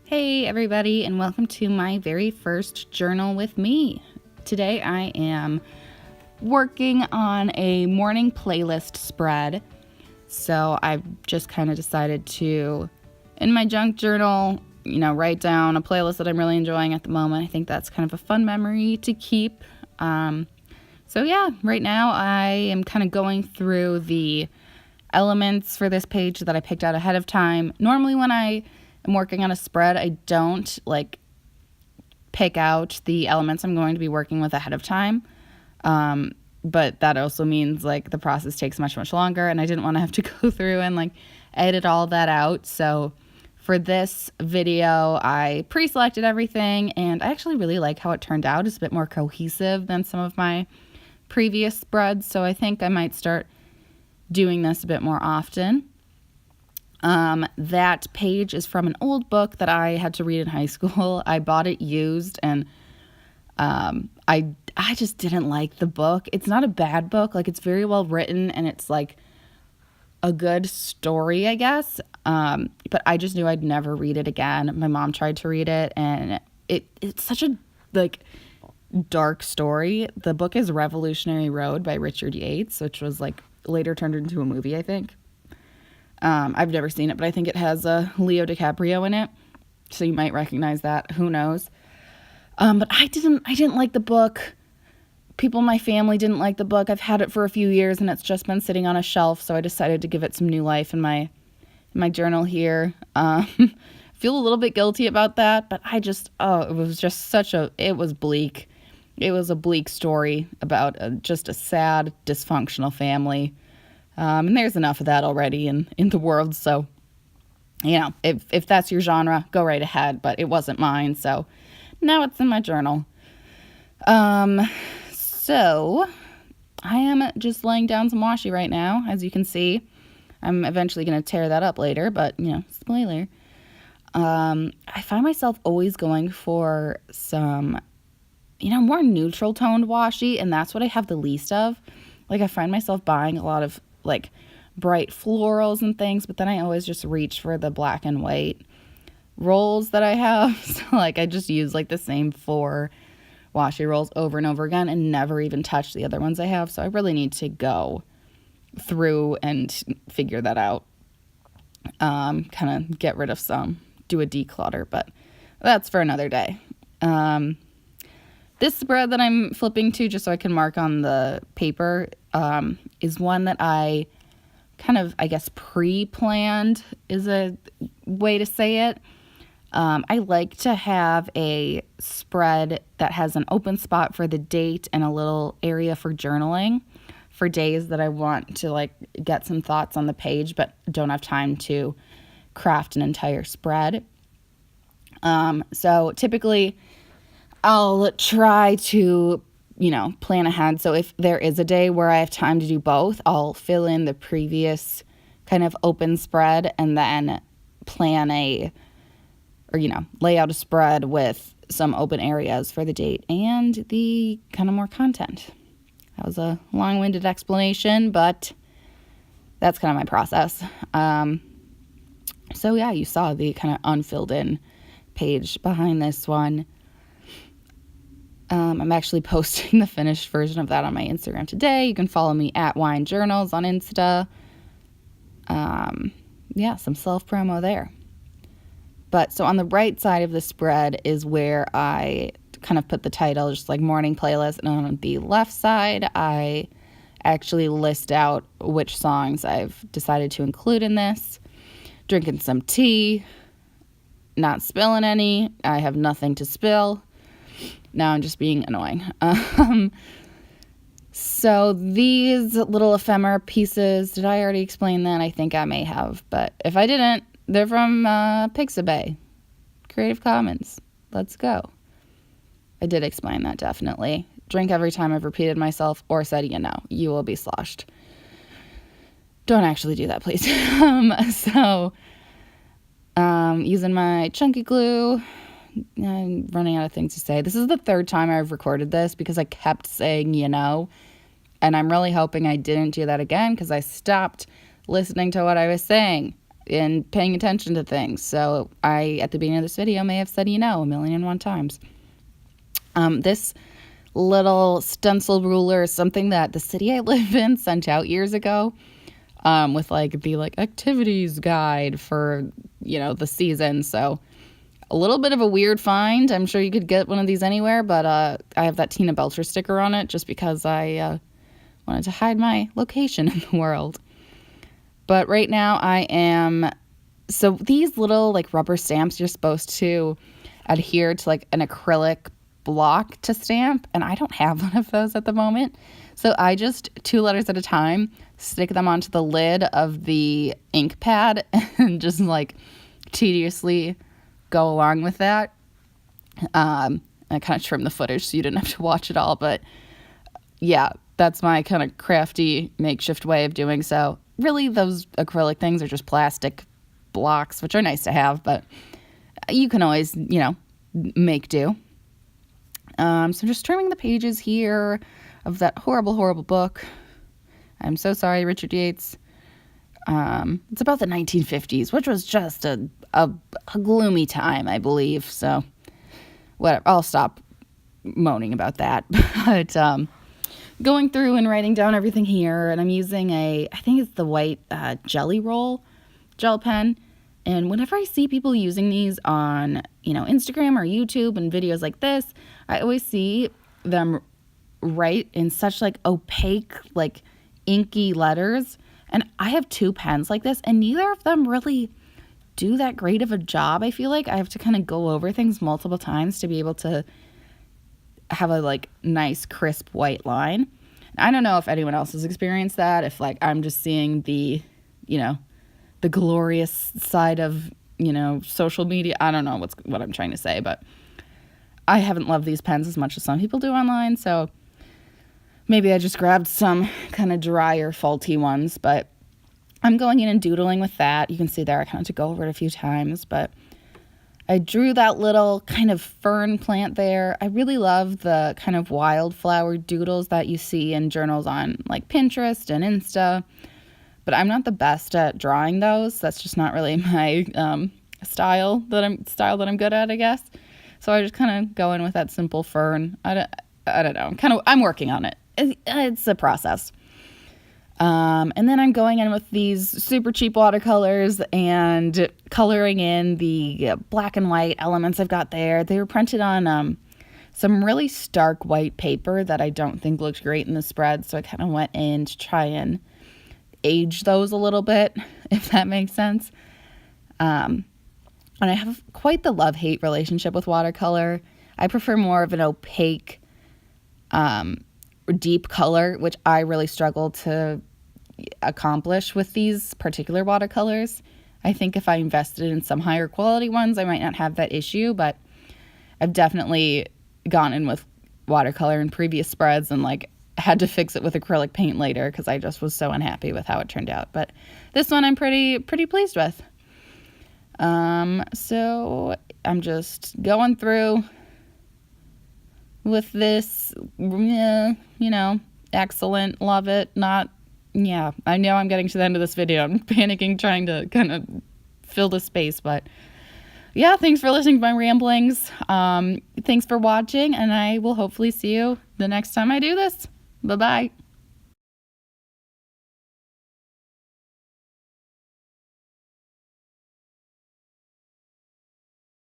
Hey everybody, and welcome to my very first journal with me. Today I am working on a morning playlist spread. So I've just kind of decided to, in my junk journal, write down a playlist that I'm really enjoying at the moment. I think that's kind of a fun memory to keep. Right now I am kind of going through the elements for this page that I picked out ahead of time. Normally when I'm working on a spread, I don't pick out the elements I'm going to be working with ahead of time. But that also means the process takes much longer, and I didn't want to have to go through and edit all that out. So for this video, I pre-selected everything, and I actually really like how it turned out. It's a bit more cohesive than some of my previous spreads, so I think I might start doing this a bit more often. That page is from an old book that I had to read in high school. I bought it used, and I just didn't like the book. It's not a bad book. It's very well written, and it's a good story, I guess. But I just knew I'd never read it again. My mom tried to read it, and it's such a dark story. The book is Revolutionary Road by Richard Yates, which was later turned into a movie, I think. I've never seen it, but I think it has Leo DiCaprio in it, so you might recognize that. Who knows? But I didn't like the book. People in my family didn't like the book. I've had it for a few years, and it's just been sitting on a shelf, so I decided to give it some new life in my journal here. Feel a little bit guilty about that, but it was just it was bleak. It was a bleak story about just a sad, dysfunctional family. And there's enough of that already in the world, so, if that's your genre, go right ahead, but it wasn't mine, so now it's in my journal. So I am just laying down some washi right now, as you can see. I'm eventually going to tear that up later, but, spoiler. I find myself always going for some, more neutral toned washi, and that's what I have the least of. I find myself buying a lot of bright florals and things, but then I always just reach for the black and white rolls that I have. So I just use the same 4 washi rolls over and over again and never even touch the other ones I have. So I really need to go through and figure that out. Kind of get rid of some, do a declutter, but that's for another day. This spread that I'm flipping to, just so I can mark on the paper, is one that I kind of, I guess, pre-planned is a way to say it. I like to have a spread that has an open spot for the date and a little area for journaling for days that I want to get some thoughts on the page but don't have time to craft an entire spread. So typically I'll try to, plan ahead. So if there is a day where I have time to do both, I'll fill in the previous kind of open spread and then lay out a spread with some open areas for the date and the kind of more content. That was a long-winded explanation, but that's kind of my process. You saw the kind of unfilled in page behind this one. I'm actually posting the finished version of that on my Instagram today. You can follow me at Wine Journals on Insta. Some self-promo there. But so on the right side of the spread is where I kind of put the title, just morning playlist. And on the left side, I actually list out which songs I've decided to include in this. Drinking some tea, not spilling any. I have nothing to spill. Now I'm just being annoying. So these little ephemera pieces, did I already explain that? I think I may have, but if I didn't, they're from Pixabay, Creative Commons. Let's go. I did explain that, definitely. Drink every time I've repeated myself or said, you will be sloshed. Don't actually do that, please. Using my chunky glue. I'm running out of things to say. This is the 3rd time I've recorded this because I kept saying, and I'm really hoping I didn't do that again because I stopped listening to what I was saying. and paying attention to things. So I, at the beginning of this video, may have said, a million and one times. This little stencil ruler is something that the city I live in sent out years ago, with the activities guide for, the season. So a little bit of a weird find. I'm sure you could get one of these anywhere, but I have that Tina Belcher sticker on it just because I wanted to hide my location in the world. But right now so these little rubber stamps, you're supposed to adhere to an acrylic block to stamp, and I don't have one of those at the moment. So I just 2 letters at a time stick them onto the lid of the ink pad and just tediously go along with that. I kind of trim the footage so you didn't have to watch it all, but yeah, that's my kind of crafty makeshift way of doing so. Really, those acrylic things are just plastic blocks, which are nice to have, but you can always, make do. So just trimming the pages here of that horrible, horrible book. I'm so sorry, Richard Yates. It's about the 1950s, which was just a gloomy time, I believe. So whatever, I'll stop moaning about that. But going through and writing down everything here, and I'm using I think it's the white Jelly Roll gel pen. And whenever I see people using these on, Instagram or YouTube and videos like this, I always see them write in such opaque, inky letters. And I have 2 pens like this, and neither of them really do that great of a job. I feel like I have to kind of go over things multiple times to be able to have a nice crisp white line. I don't know if anyone else has experienced that, if I'm just seeing the glorious side of social media. I don't know what I'm trying to say, but I haven't loved these pens as much as some people do online, so maybe I just grabbed some kind of drier, faulty ones. But I'm going in and doodling with that. You can see there I kind of had to go over it a few times, but I drew that little kind of fern plant there. I really love the kind of wildflower doodles that you see in journals on Pinterest and Insta, but I'm not the best at drawing those. That's just not really my style that I'm good at, I guess. So I just kind of go in with that simple fern. I don't know. I'm working on it. It's a process. And then I'm going in with these super cheap watercolors and coloring in the black and white elements I've got there. They were printed on some really stark white paper that I don't think looked great in the spread. So I kind of went in to try and age those a little bit, if that makes sense. And I have quite the love-hate relationship with watercolor. I prefer more of an opaque, deep color, which I really struggle to accomplish with these particular watercolors. I think if I invested in some higher quality ones, I might not have that issue, but I've definitely gone in with watercolor in previous spreads and had to fix it with acrylic paint later because I just was so unhappy with how it turned out. But this one I'm pretty pleased with. So I'm just going through with this, excellent, love it, not, yeah, I know I'm getting to the end of this video. I'm panicking, trying to kind of fill the space, but yeah, thanks for listening to my ramblings. Thanks for watching, and I will hopefully see you the next time I do this. Bye-bye.